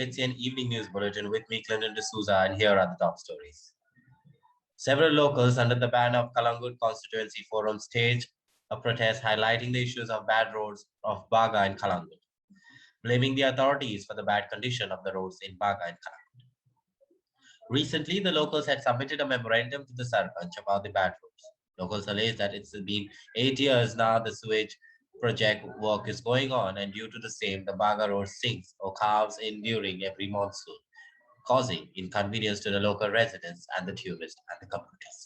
HCN Evening News Bulletin with me, Clinton D'Souza, and here are the top stories. Several locals under the ban of Kalangut Constituency Forum staged a protest highlighting the issues of bad roads of Baga and Kalangut, blaming the authorities for the bad condition of the roads in Baga and Kalangut. Recently, the locals had submitted a memorandum to the Sarpanch about the bad roads. Locals allege that it's been 8 years now the sewage project work is going on, and due to the same, the Baga Road sinks or calves in during every monsoon, causing inconvenience to the local residents and the tourists and the commuters.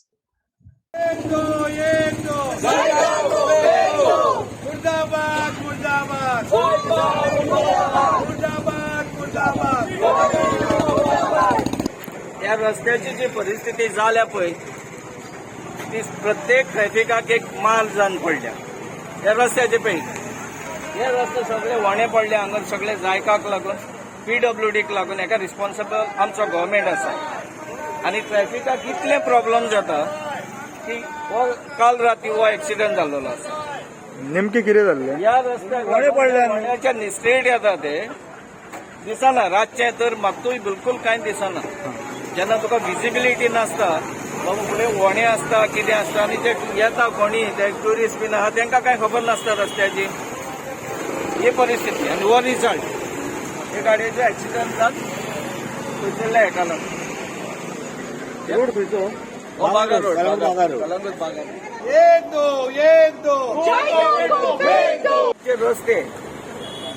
या रस्त्याची जी परिस्थिती झाल्या पळय ती प्रत्येक ट्रॅफिकाक एक माल जावन पडल्या. या रस्त्याचे पळय हे रस्ते सगळे वणे पडले हांगा सगळे जायकाक लागून PWDक लागून हेका रिस्पॉन्सिबल आमचो गव्हर्नमेंट आसा आनी ट्रॅफिकाक इतले प्रॉब्लेम जाता की काल राती हो एक्सिडंट जाल्लो आसा. नेमके कितें जाल्लें? या रस्त्याक वणे पडल्या वण्याच्या स्ट्रेट येता ते दिसना रातचे तर म्हाकूय बिलकुल कांय दिसना. जेन्ना तुका विजिबिलिटी नासता बाबा फुडें वणे आसता कितें आसता आनी ते येता कोणी ते ट्युरिस्ट बीन आहा तांकां कांय खबर नासता रस्त्याची. ही परिस्थिती आनी हो रिजल्ट हे गाडयेचो एक्सिडंट जात खंयसरल्या हेका लागून. रोड खंयचो? हो बागा रोड कलंगूट बागा रोड रस्ते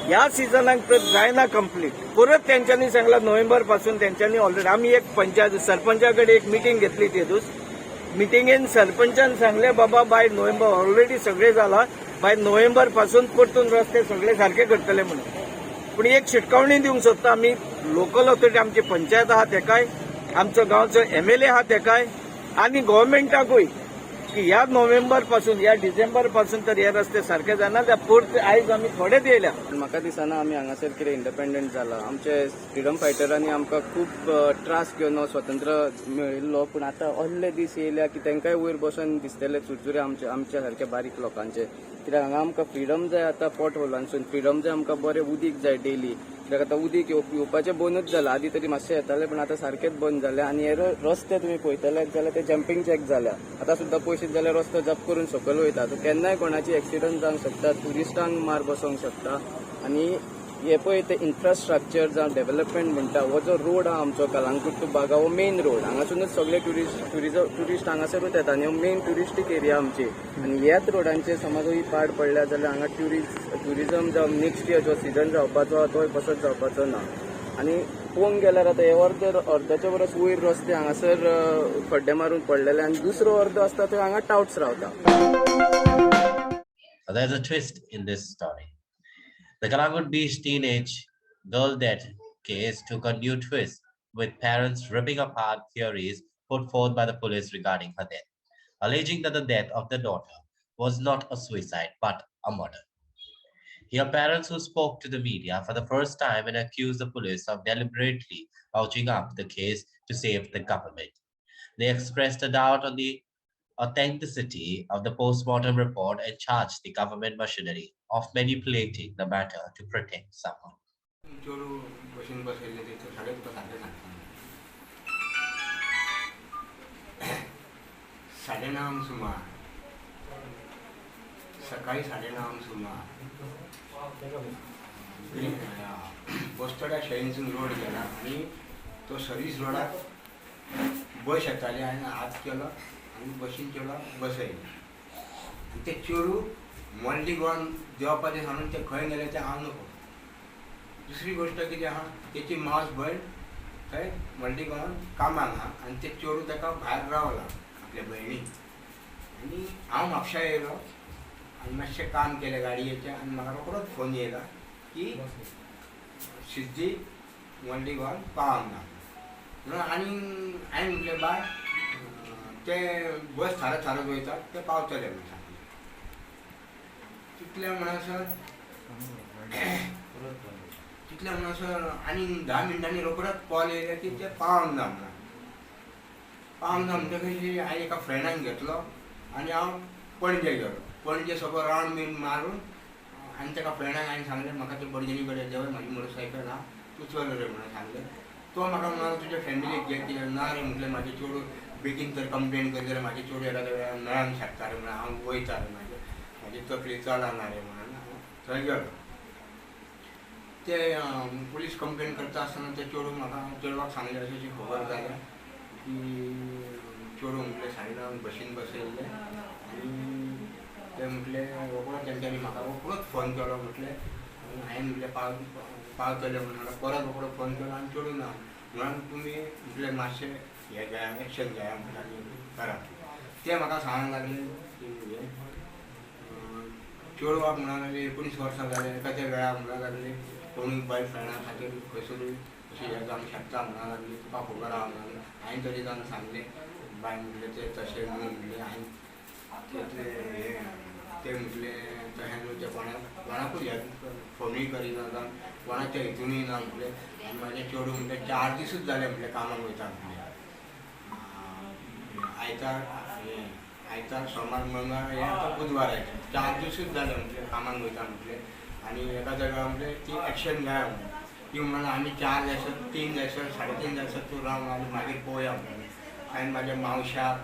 ह्या सिजनाक तर जायना कंप्लीट. परत त्यांच्यानी सांगला नोव्हेंबर पासून त्यांच्यानी ऑलरेडी आम्ही एक पंचायत सरपंचाकडे एक मिटिंग घेतली तेदूस. मिटिंगेन सरपंचान सांगले बाबा बाय नोव्हेंबर ऑलरेडी सगळे झाला बाय नोव्हेंबर पासून परतून रस्ते सगळे सारखे करतले म्हणून. पण एक शिटकावणी दिवंक सोदता आमी लोकल ऑथॉरिटी आमची पंचायत आहा तेकाय आमचो गांवचो MLA आहा तेकाय आनी गव्हर्नमेंटाकूय की ह्या नोव्हेंबर पासून या डिसेंबर पासून तर हे रस्ते सारखे जायना त्या परत आयज आमी थोडे दिल्या. म्हाका दिसना आमी हांगासर कितें इंडिपेंडंट जाला. आमचे फ्रिडम फायटरांनी आमकां खूब त्रास घेवन स्वतंत्र मेळिल्लो पूण आतां असले दीस येयल्या की तांकांय वयर बसून दिसतले चुरचुरे आमच्या सारक्या बारीक लोकांचे. कित्याक हांगा आमकां फ्रिडम जाय आतां पोट होलांसून फ्रिडम जाय आमकां बरें उदीक जाय डेली. कित्याक आतां उदीक येवपाचें बंदूच जालां. आदीं तरी मातशें येतालें पण आतां सारकेंच बंद जालें आनी हे रस्ते तुमी पळयतले जाल्यार ते जम्पींग जॅक जाल्या. आतां सुद्दां पयशे जाल्यार रस्तो जप करून सकयल वयता. केन्नाय कोणाची एक्सिडंट जावंक शकता ट्युरिस्टांक मार बसोवंक शकता. आनी हे पळय ते इन्फ्रास्ट्रक्चर जावं डेव्हलपमेंट म्हणटा हो जो रोड आहा आमचो कलंगूट टू बागा हो मेन रोड. हांगासूनच सगळे ट्युरिस्ट हांगासरूच येता आनी हो मेन ट्युरिस्टीक एरिया आमची. आनी ह्याच रोडांचेर समज ही पाड पडल्या जाल्यार हांगा ट्युरिझम जावं नेक्स्ट इयर जो सिजन जावपाचो तोय कसोच जावपाचो ना. आनी पळोवंक गेल्यार आतां हे अर्द्याच्या परस वयर रस्ते हांगासर खड्डे मारून पडलेले आनी दुसरो अर्दो आसता थंय हांगा टाउट्स रावता. There's a twist in this story. The Kalangut Beach teenage girl death case took a new twist, with parents ripping apart theories put forth by the police regarding her death, alleging that the death of the daughter was not a suicide but a murder. Here, parents who spoke to the media for the first time and accused the police of deliberately vouching up the case to save the government. They expressed a doubt on the authenticity of the post-mortem report and charged the government machinery of manipulating the matter to protect someone. सकाळी 9:30 सुमार बस्तोड्या शेळींसून road गेला आणि तो service रोडाक बस येताली आणि हात केलो आणि बशीन केलो बसयलो आणि ते चोरू मोल्डी गोवन देवपाचें सांगून ते खंय गेले ते हांव नको. दुसरी गोष्ट कितें आहा तेची मावस भयण थंय मोल्डी गोवन कामाक आहा आनी ते चोरू ताका भायर रावला आपल्या भयणी आनी हांव म्हापशा येयलो आनी मातशें काम केलें गाडयेचें आनी म्हाका रोखडोच फोन येयला की सिद्धी मोल्डी गोवन पावंक ना म्हणून आनी हांवें म्हटलें बाय ते बस थारत वयतात ते पावतले म्हणून सांगलें. तितले म्हणसर आनी 10 मिनटांनी रोखडोच कॉल येयले की ते पावंक ना म्हणटकीर हांवें एका फ्रेंडाक घेतलो आनी हांव पणजे गेलो. पणजे सगळो रावंड बीन मारून आनी ताका फ्रेंडाक हांवें सांगलें म्हाका ते पणजेनी कडेन देंवय म्हाजी मोटरसायकल आहा उचल रे म्हणून सांगले. तो म्हाका म्हणाला तुज्या फॅमिलीक घे कित्याक ना रे म्हटलें म्हाजें चेडूं बेगीन तर कंप्लेन करी जाल्यार म्हाजें चेडूं एखाद्या वेळार मेळोंक शकता रे म्हणून हांव वयता रे म्हाजी तकली चलना रे म्हणून हांव थंय गेलो. ते पुलीस कंप्लेन करता आसतना ते चेडवाक सांगलें अशी अशी खबर जाल्या की चेडूं म्हटलें सायडान बशीन बसयल्लें आनी ते म्हटलें रोखडोच तेंच्यांनी म्हाका रोखडोच फोन केलो म्हटलें हांवें म्हटलें पावतले म्हणून म्हाका परत रोखडो फोन केलो आनी चेडूं ना म्हणून तुमी म्हटलें मातशें हें घेया एक्शन घेया म्हणून करा. ते म्हाका सांगूंक लागले की चेडवाक म्हणून लागले 19 वर्सां जाले एखाद्या वेळार म्हणून लागले कोणूय बॉयफ्रेंडा खातीर खंयसरूय अशी हें जावंक शकता म्हणून लागली तुका खबर आहा म्हणून हांवें तरी जावन सांगलें बाय म्हटलें तें तशें न्हू म्हटलें हांवें ते म्हटलें तशें न्हू तें कोणाकूच हें फोनूय करिना जावन कोणाच्या हितूनय ना म्हटलें आनी म्हाजें चेडूं म्हटलें 4 दिसूच जाले म्हटलें कामाक वयता म्हटलें आयतार सोमार मंगळ हें आतां बुधवार 4 दिसूच जाले म्हटलें कामाक वयता म्हटलें आनी एका जाग्यार म्हटलें ती एक्शन घेया म्हणून ती म्हणून आमी 4 जायसर 3 जायसर 3.5 जायसर तूं रावन आनी मागीर पळोवया म्हणून हांवें म्हाज्या मावश्याक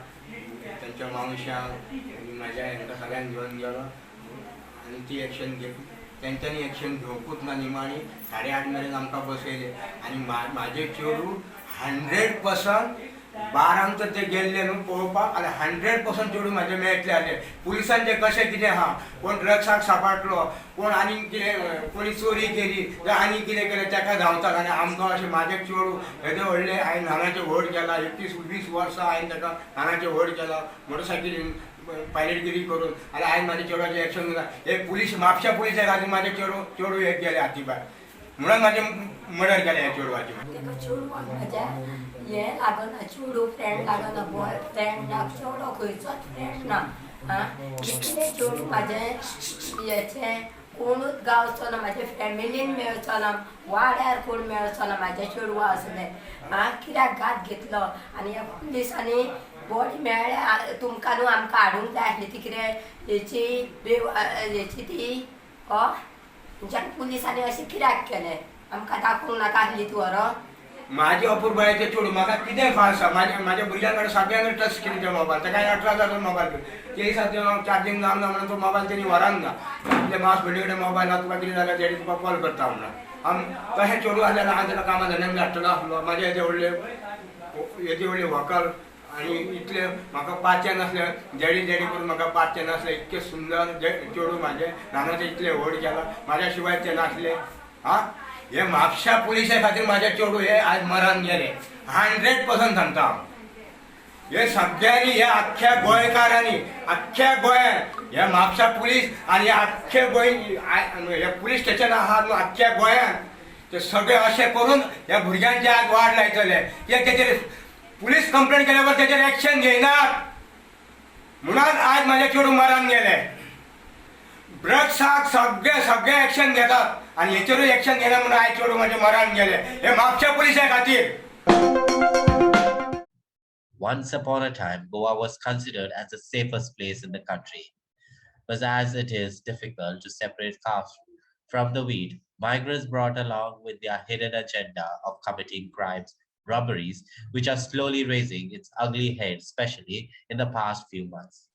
तेंच्या मावश्याक आनी म्हाज्या हेंकां सगळ्यांक घेवन गेलो आनी ती एक्शन तेंच्यांनी एक्शन घेवंकूच ना निमाणी 8:30 मेरेन आमकां बसयले आनी म्हाजें चेडूं 100% 12 तर ते गेल्ले न्हू पळोवपाक आनी 100% चेडूं म्हाजें मेळटलें जालें. पुलिसांचें कशें कितें आहा कोण ड्रग्साक सांबाळटलो कोण आनी कितें कोणी चोरी केली जाल्यार आनी कितें केलें ताका धांवतात आनी आमकां अशें म्हाजें चेडूं येदें व्हडलें हांवें ल्हानाचें व्हड केलां 21-20 वर्सां हांवें ताका ल्हानाचें व्हड केलां मोटरसायकलीन पायलटगिरी करून आनी हांवें म्हाज्या चेडवाचें एक्शन घेतलां. एक पुलीस म्हापशा पुलिसा खातीर म्हाजें चेडूं एक गेलें हाती भायर म्हणून म्हाजें मर्डर केलें ह्या चेडवाचें. तेका चेडवाक म्हाज्या हें लागना चेडूं फ्रेंड लागना बॉय फ्रेंड ना चेडो खंयचोच फ्रेंड ना कितलें चेडूं म्हाजें हेचें कोणूच गावचो ना म्हाज्या फॅमिलीन मेळचो ना वाड्यार कोण मेळचो ना म्हाजें चेडवां आसलें कित्याक घात घेतलो आनी ह्या पुलिसांनी बॉडी मेळ्ळ्या तुमकां न्हू आमकां हाडूंक जाय आसली ती कितें हेची ती ज्यान पुलिसांनी अशें कित्याक केलें आमकां दाखोवंक नाका आसली ती व्हरोन. म्हाजी अपूर्बायेचें चेडूं म्हाका कितें फास आसा म्हाज्या भुरग्यां कडेन सगळ्यांक टच स्क्रीन ते मोबायल ताका 18,000 मोबायल ते दिसा चार्जींग जावना म्हणून तो मोबायल तेणी व्हरान ना आपल्या मावस भयणी कडेन मोबायल आहा तुका कितें जाल्यार तेणी तुका कॉल करता म्हणून तशें चेडूं आसलें हांव ताका कामा धंद्याक धाडटलो आसलो म्हाजे येदे व्हडले व्हंकल आनी इतले म्हाका पांचशे नासलें जेडी करून म्हाका पांचशे नासलें इतकें सुंदर चेडूं म्हाजें ल्हानाचें इतलें व्हड केलां म्हाज्या शिवाय तें नासलें हे म्हापशा पुलिसा खातीर म्हाजें चेडूं हे आज मरण गेलें 100% सांगता हांव. हे सगळ्यांनी हे आख्ख्या गोंयकारांनी आख्ख्या गोंयांत हे म्हापशा पुलीस आनी आख्खे गोंय हे पुलीस स्टेशन आहा न्हू आख्ख्या गोंयांत ते सगळे अशें करून ह्या भुरग्यांचे आज वाड लायतले कित्याक तेचेर पुलीस कंप्लेंट केल्यावर तेचेर एक्शन घेयनात म्हणून आज म्हाजें चेडूं मरण गेलें. ड्रग्साक सगळे एक्शन घेतात आनी हेचेरूय एक्शन घेना म्हणून आयज चेडूं म्हाजें मरण गेलें हे म्हापशा पुलिसा खातीर. Once upon a time, Goa was considered as the safest place in the country. But as it is difficult to separate calf from the wheat, migrants brought along with their hidden agenda of committing crimes, robberies, which are slowly raising its ugly head, especially in the past few months.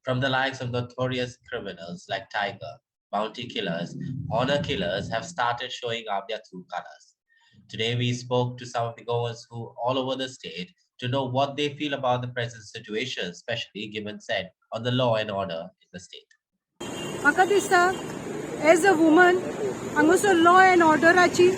From the likes of notorious criminals like Tiger, bounty killers, honor killers have started showing up their true colors. Today, we spoke to some of the Goans who all over the state to know what they feel about the present situation, especially given said on the law and order in the state. म्हाका दिसता as a woman हांगासर law and ऑर्डराची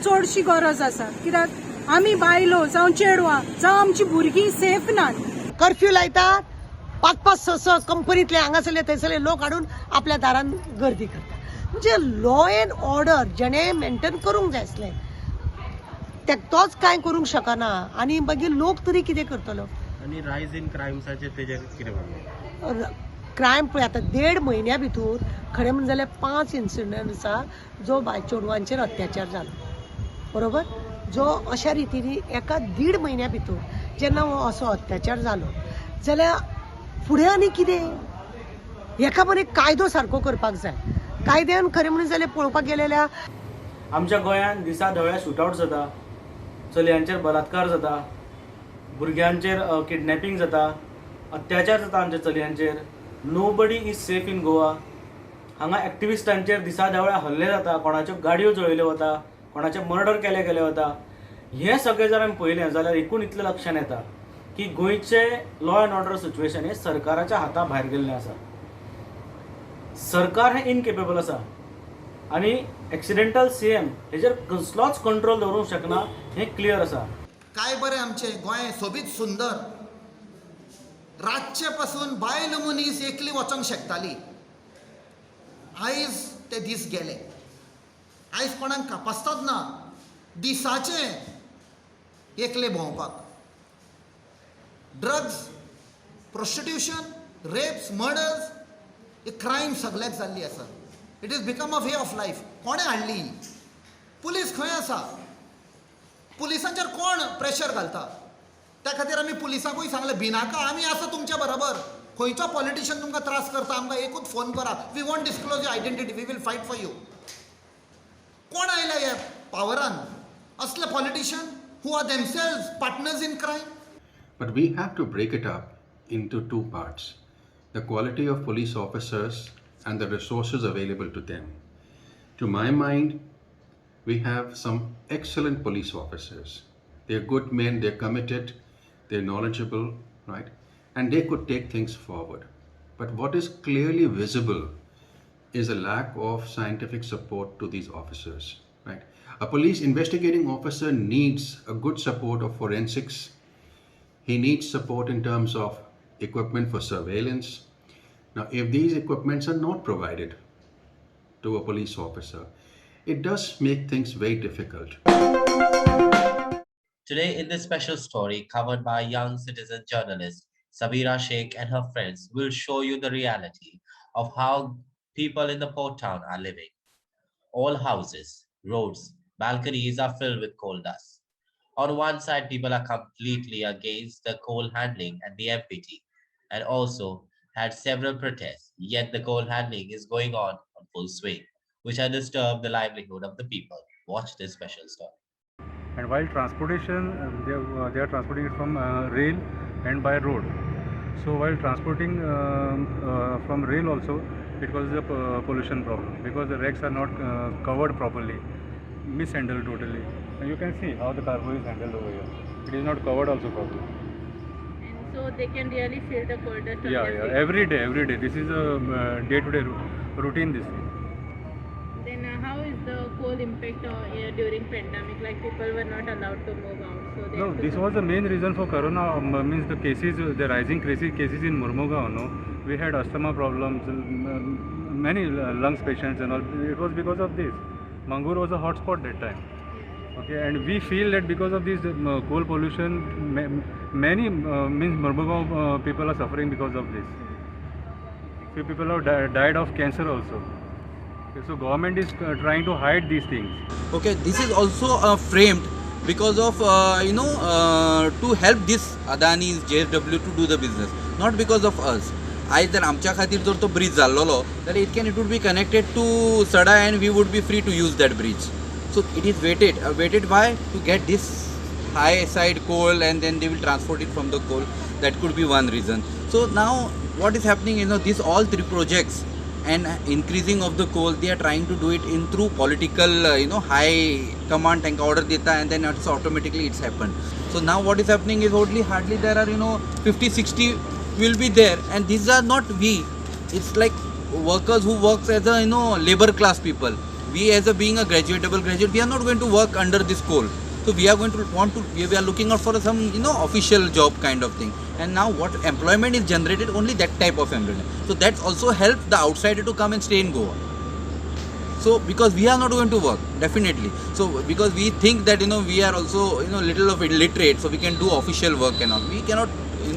चडशी गरज आसा कित्याक आमी बायलो जावं चेडवां जावं आमची भुरगीं सेफ नात. कर्फ्यू लायतात 5-6 कंपनीतले हांगासरले थंयसरले लोक हाडून आपल्या दारान गर्दी करतात म्हणजे लॉ एंड ऑर्डर जेणे मेंटेन करूंक जाय आसलें तोच कांय करूंक शकना आनी मागीर लोक तरी कितें करतलो. आनी रायज इन क्रायम्साचेर तेजेर कितें म्हणटा क्रायम पळय आतां 1.5 म्हयन्या भितर खरें म्हणलें जाल्यार 5 इन्सिडंट आसा जो चेडवांचेर अत्याचार जालो बरोबर जो अशा रितीनी एका 1.5 म्हयन्या भितर जेन्ना हो असो अत्याचार जालो जाल्यार फुडें आनी कितें हेका बरें कायदो सारको करपाक जाय. कायद्यान खरें म्हणून जाल्यार पळोवपाक गेले जाल्यार आमच्या गोंयांत दिसा ढवळ्या शूटआउट जाता, चलयांचेर बलात्कार जाता, भुरग्यांचेर किडनॅपिंग जाता, अत्याचार जाता आमच्या चलयांचेर. Nobody is safe in Goa. हांगा एक्टिविस्टांचेर दिसा ढवळ्या हल्ले जाता, कोणाच्यो गाडयो जळयल्यो वता, कोणाचे मर्डर केले वता. हें सगळें जर आमी पळयलें जाल्यार एकूण इतलें लक्षांत येता की गोंयचे लॉ अँड ऑर्डर सिच्युएशन हें सरकाराच्या हाता भायर गेल्लें आसा. सरकार हें इनकेपेबल आसा आनी एक्सिडेंटल CM हेजेर कसलोच कंट्रोल दवरूंक शकना हें क्लियर आसा. काय बरें आमचें गोंय सोबीत सुंदर. रातचे पासून बायल मनीस एकली वचोंक शकताली. आयज ते दीस गेले. आयज कोणाक कापासताच ना दिसाचे एकले भोंवपाक. ड्रग्स, प्रोस्टिट्यूशन, रेप्स, मर्डर्स हे क्रायम सगळ्याक जाल्ली आसा. It is become a way of life. कोणें हाडली? पुलीस खंय आसा? पुलिसांचेर कोण प्रेशर घालता? त्या खातीर आमी पुलिसांकूय सांगलें भिनाका, आमी आसा तुमच्या बरोबर. खंयचो पॉलिटिशियन तुमकां त्रास करता आमकां एकूच फोन करा. We won't disclose your identity. We will fight for you. कोण आयल्या ह्या पावरान? असले politician who are themselves partners in crime. But we have to break it up into two parts: the quality of police officers and the resources available to them. To my mind, we have some excellent police officers. They're good men, they're committed, they're knowledgeable, right? And they could take things forward. But what is clearly visible is a lack of scientific support to these officers, right? A police investigating officer needs a good support of forensics. He needs support in terms of equipment for surveillance. Now, if these equipments are not provided to a police officer, it does make things very difficult. Today, in this special story covered by young citizen journalist Sabira Sheikh and her friends, will show you the reality of how people in the port town are living. All houses, roads, balconies are filled with coal dust. On one side, people are completely against the coal handling and the MPT, and also had several protests, yet the coal handling is going on full swing, which has disturbed the livelihood of the people. Watch this special story. And while transportation, they are transporting it from rail and by road. So while transporting from rail also, it causes a pollution problem because the racks are not covered properly, mishandled totally. And you can see how the cargo is handled over here. It is not covered also properly. And so they can really feel the coal dust. Yeah. Every day. This is a day-to-day routine. This thing. Then how is the coal impact during pandemic? Like people were not allowed to move out. So they No, this was the main reason for corona. Means the cases, the rising cases in Mormugao. No, we had asthma problems, many lungs patients and all. It was because of this. Mangur was a hotspot that time. Okay, and we feel that because of this coal pollution, many means Mormugao people are suffering because of this. Few people have died of cancer also. Okay, so government is trying to hide these things. Okay, this is also framed because of to help this Adani's JSW to do the business, not because of us. आज जर आमच्या खातीर जर तो bridge जाल्लो जाल्यार it would be connected to Sada and we would be free to use that bridge. So it is waited by to get this high side coal and then they will transport it from the coal. That could be one reason. So now what is happening, these all three projects and increasing of the coal, they are trying to do it in through political, high command tank order data, and then it's automatically it's happened. So now what is happening is hardly there are 50, 60 will be there, and these are not we. It's like workers who works as a labor class people. We as a being a double graduate, we are not going to work under this coal. So we are going to we are looking out for some official job kind of thing. And now what employment is generated, only that type of employment. So that's also helped the outsider to come and stay in Goa. So because we are not going to work, definitely. So because we think that we are also little of illiterate, so we can do official work and all. We cannot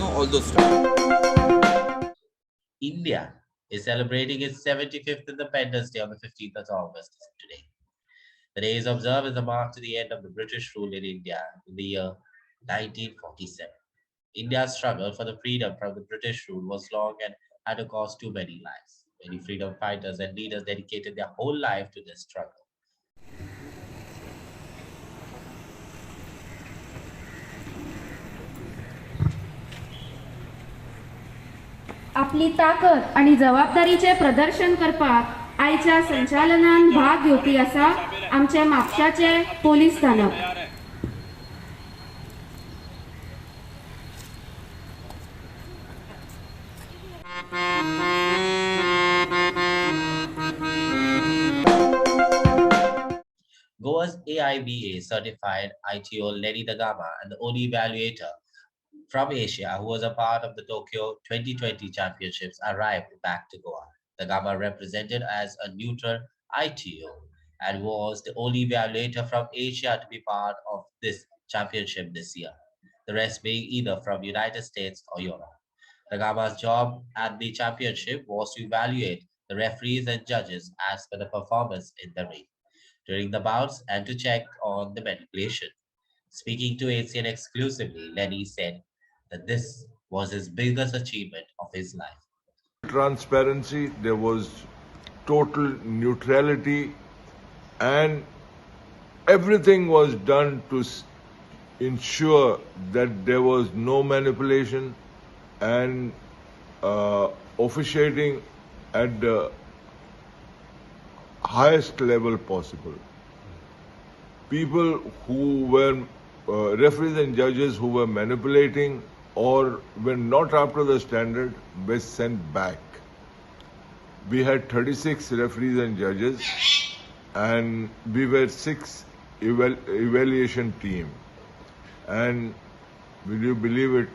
all those stuff. India is celebrating its 75th Independence Day on the 15th of August today. The day is observed as a mark to the end of the British rule in India in the year 1947. India's struggle for the freedom from the British rule was long and had to cost too many lives. Many freedom fighters and leaders dedicated their whole life to this struggle. आपली ताकद आणि जबाबदारीचे प्रदर्शन करपाक आयच्या संचालनान भाग घेवपी आसा आमचे म्हापशाचे पोलीस स्थानक. Goa's AIBA certified ITO Lenny Da Gama and the only evaluator from Asia who was a part of the Tokyo 2020 championships arrived back to Goa. Da Gama represented as a neutral ITO and was the only evaluator from Asia to be part of this championship this year, the rest being either from United States or Europe. Da Gama's job at the championship was to evaluate the referees and judges as per the performance in the ring during the bouts and to check on the manipulation. Speaking to ACN exclusively, Lenny said that this was his biggest achievement of his life. Transparency, there was total neutrality, and everything was done to ensure that there was no manipulation and officiating at the highest level possible. People who were referees and judges who were manipulating or were not up to the standard were sent back. We had 36 referees and judges, and we were 6 evaluation team. And will you believe it,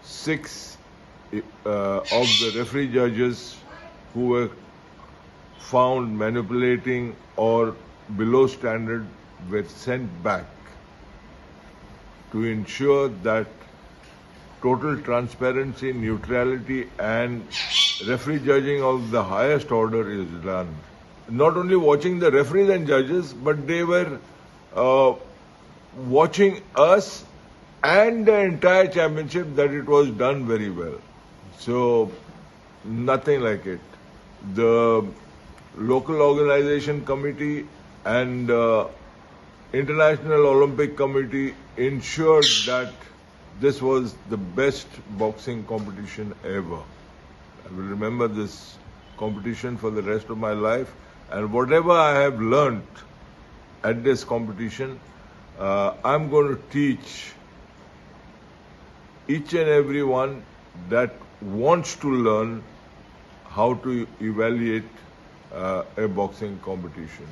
6 of the referee judges who were found manipulating or below standard were sent back to ensure that total transparency, neutrality, and referee judging of the highest order is done. Not only watching the referees and judges, but they were watching us and the entire championship, that it was done very well. So, nothing like it. The local organization committee and International Olympic Committee ensured that this was the best boxing competition ever. I will remember this competition for the rest of my life, and whatever I have learned at this competition, I'm going to teach each and every one that wants to learn how to evaluate a boxing competition.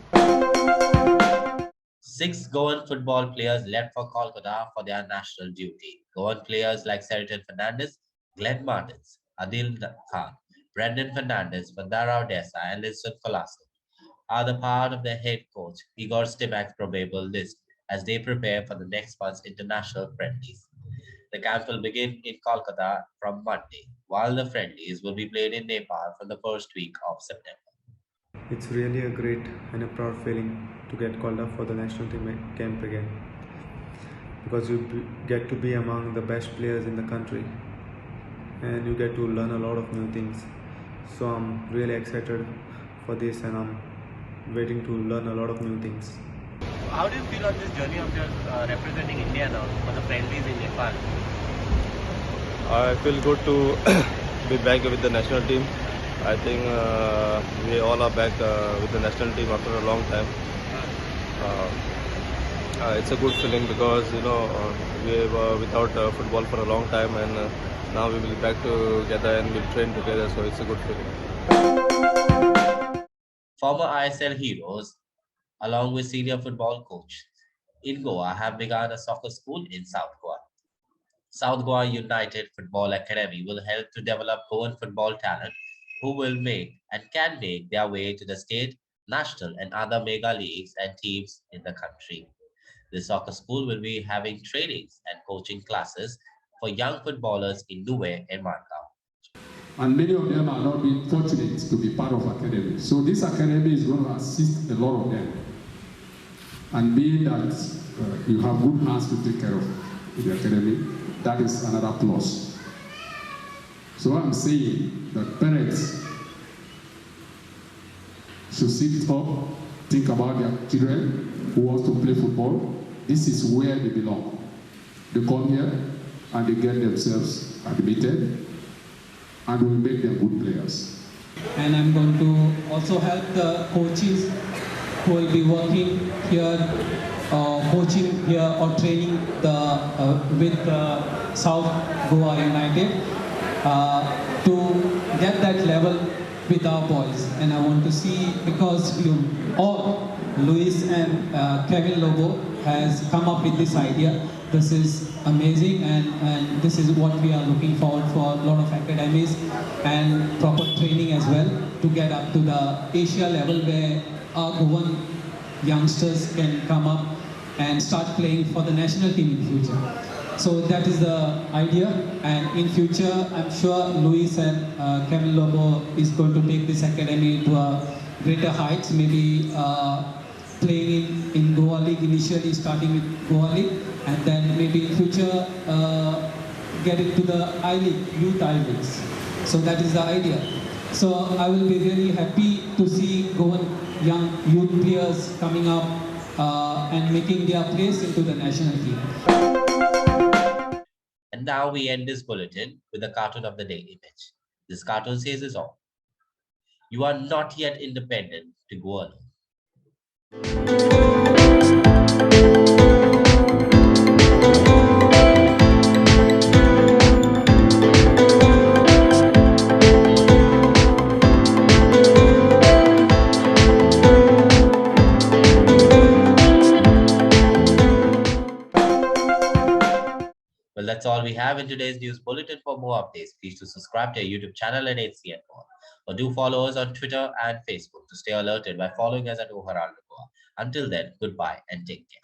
6 Goan football players left for Kolkata for their national duty. Goan players like Seriton Fernandez, Glenn Martins, Adil Khan, Brendan Fernandez, Bandara Odessa, and Liston Colasso are the part of the head coach Igor Stimac's probable list as they prepare for the next month's international friendlies. The camp will begin in Kolkata from Monday, while the friendlies will be played in Nepal for the first week of September. It's really a great and a proud feeling to get called up for the national team camp again, because you get to be among the best players in the country and you get to learn a lot of new things. So I'm really excited for this and I'm waiting to learn a lot of new things. How do you feel on this journey of yours representing India now for the friendlies in Nepal? I feel good to be back with the national team. I think we all are back with the national team after a long time. It's a good feeling because we were without football for a long time, and now we will be back together and we'll train together. So it's a good feeling. Former ISL heroes, along with senior football coach in Goa, have begun a soccer school in South Goa. South Goa United Football Academy will help to develop Goan football talent who will make and can make their way to the state, national, and other mega leagues and teams in the country. The soccer school will be having trainings and coaching classes for young footballers in Nue and Martau. And many of them are not being fortunate to be part of academy. So this academy is going to assist a lot of them. And being that you have good hands to take care of the academy, that is another plus. So I'm saying that parents should sit up, think about their children who want to play football. This is where they belong. They come here and they get themselves admitted. and will make them good players. And I'm going to also help the coaches who will be working here, coaching here or training with South Goa United to get that level with our boys. And I want to see, because Luis and Kevin Lobo has come up with this idea. This is amazing, and this is what we are looking forward for. A lot of academies and proper training as well to get up to the Asia level where our Goan youngsters can come up and start playing for the national team in future. So that is the idea, and in future I'm sure Luis and Kevin Lobo is going to take this academy to a greater heights, maybe playing in Goa League initially, starting with Goa League, and then maybe in future get it to the I-League, youth I-Leagues. So that is the idea. So I will be really happy to see Goan young youth players coming up and making their place into the national team. And now we end this bulletin with the cartoon of the day image. This cartoon says it all. You are not yet independent to go alone. Well, that's all we have in today's news bulletin. For more updates, please do subscribe to our YouTube channel at HCN Goa, or do follow us on Twitter and Facebook to stay alerted by following us at Oharalda Goa. Until then, goodbye and take care.